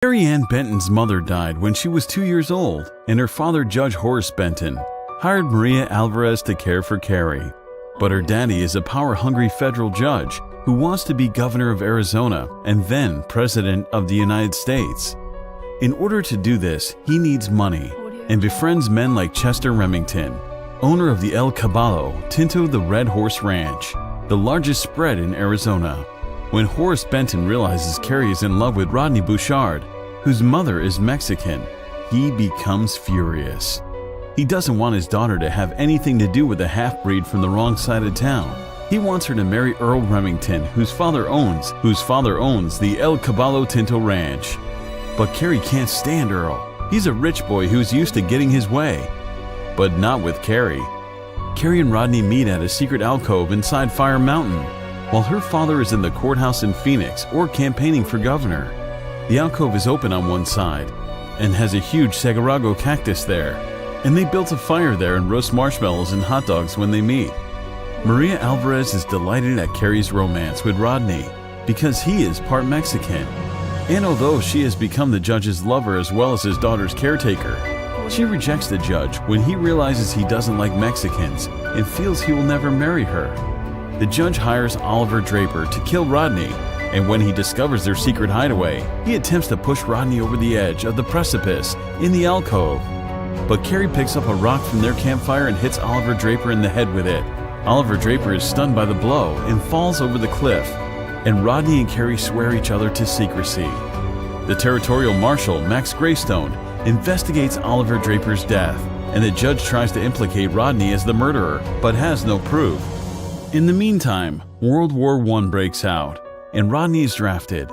Carrie Ann Benton's mother died when she was 2 years old, and her father, Judge Horace Benton, hired Maria Alvarez to care for Carrie. But her daddy is a power-hungry federal judge who wants to be governor of Arizona and then president of the United States. In order to do this, he needs money and befriends men like Chester Remington, owner of the El Caballo Tinto the Red Horse Ranch, the largest spread in Arizona. When Horace Benton realizes Carrie is in love with Rodney Bouchard, whose mother is Mexican, he becomes furious. He doesn't want his daughter to have anything to do with a half-breed from the wrong side of town. He wants her to marry Earl Remington, whose father owns the El Caballo Tinto Ranch. But Carrie can't stand Earl. He's a rich boy who's used to getting his way. But not with Carrie. Carrie and Rodney meet at a secret alcove inside Fire Mountain, while her father is in the courthouse in Phoenix or campaigning for governor. The alcove is open on one side and has a huge saguaro cactus there, and they built a fire there and roast marshmallows and hot dogs when they meet. Maria Alvarez is delighted at Carrie's romance with Rodney because he is part Mexican. And although she has become the judge's lover as well as his daughter's caretaker, she rejects the judge when he realizes he doesn't like Mexicans and feels he will never marry her. The judge hires Oliver Draper to kill Rodney, and when he discovers their secret hideaway, he attempts to push Rodney over the edge of the precipice in the alcove. But Carrie picks up a rock from their campfire and hits Oliver Draper in the head with it. Oliver Draper is stunned by the blow and falls over the cliff, and Rodney and Carrie swear each other to secrecy. The territorial marshal, Max Greystone, investigates Oliver Draper's death, and the judge tries to implicate Rodney as the murderer, but has no proof. In the meantime, World War I breaks out, and Rodney is drafted.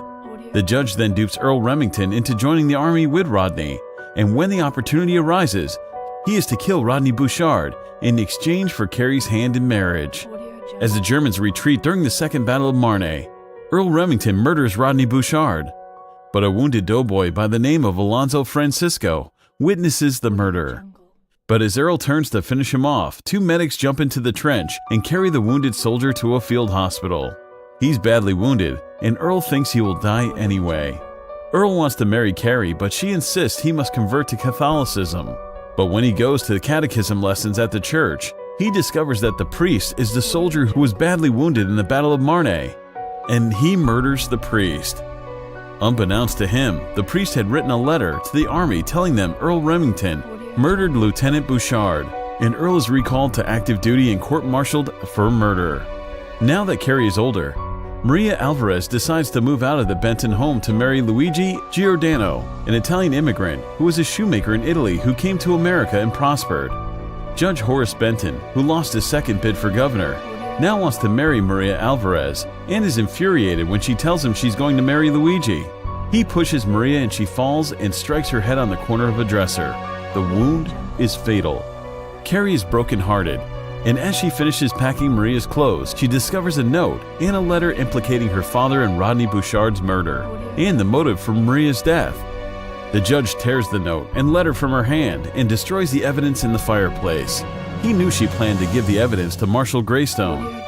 The judge then dupes Earl Remington into joining the army with Rodney, and when the opportunity arises, he is to kill Rodney Bouchard in exchange for Carrie's hand in marriage. As the Germans retreat during the Second Battle of Marne, Earl Remington murders Rodney Bouchard, but a wounded doughboy by the name of Alonzo Francisco witnesses the murder. But as Earl turns to finish him off, two medics jump into the trench and carry the wounded soldier to a field hospital. He's badly wounded, and Earl thinks he will die anyway. Earl wants to marry Carrie, but she insists he must convert to Catholicism. But when he goes to the catechism lessons at the church, he discovers that the priest is the soldier who was badly wounded in the Battle of Marne, and he murders the priest. Unbeknownst to him, the priest had written a letter to the army telling them Earl Remington murdered Lieutenant Bouchard, and Earl is recalled to active duty and court-martialed for murder. Now that Carrie is older, Maria Alvarez decides to move out of the Benton home to marry Luigi Giordano, an Italian immigrant who was a shoemaker in Italy who came to America and prospered. Judge Horace Benton, who lost his second bid for governor, now wants to marry Maria Alvarez and is infuriated when she tells him she's going to marry Luigi. He pushes Maria and she falls and strikes her head on the corner of a dresser. The wound is fatal. Carrie is brokenhearted, and as she finishes packing Maria's clothes, she discovers a note and a letter implicating her father in Rodney Bouchard's murder and the motive for Maria's death. The judge tears the note and letter from her hand and destroys the evidence in the fireplace. He knew she planned to give the evidence to Marshal Greystone.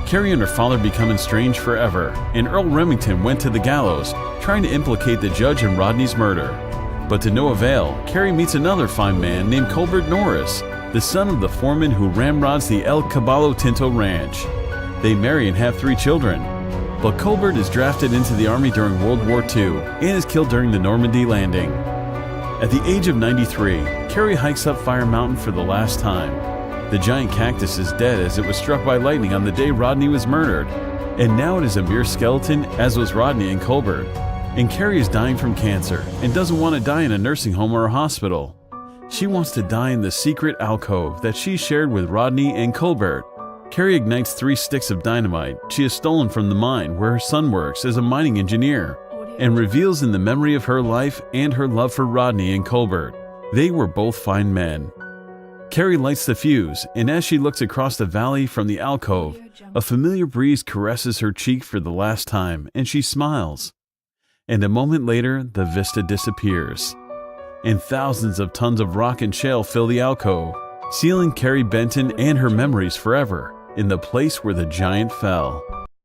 Carrie and her father become estranged forever, and Earl Remington went to the gallows, trying to implicate the judge in Rodney's murder. But to no avail, Carrie meets another fine man named Colbert Norris, the son of the foreman who ramrods the El Caballo Tinto Ranch. They marry and have 3 children. But Colbert is drafted into the army during World War II and is killed during the Normandy landing. At the age of 93, Carrie hikes up Fire Mountain for the last time. The giant cactus is dead as it was struck by lightning on the day Rodney was murdered, and now it is a mere skeleton, as was Rodney and Colbert. And Carrie is dying from cancer and doesn't want to die in a nursing home or a hospital. She wants to die in the secret alcove that she shared with Rodney and Colbert. Carrie ignites 3 sticks of dynamite she has stolen from the mine where her son works as a mining engineer, and reveals in the memory of her life and her love for Rodney and Colbert. They were both fine men. Carrie lights the fuse, and as she looks across the valley from the alcove, a familiar breeze caresses her cheek for the last time, and she smiles. And a moment later, the vista disappears, and thousands of tons of rock and shale fill the alcove, sealing Carrie Benton and her memories forever in the place where the giant fell.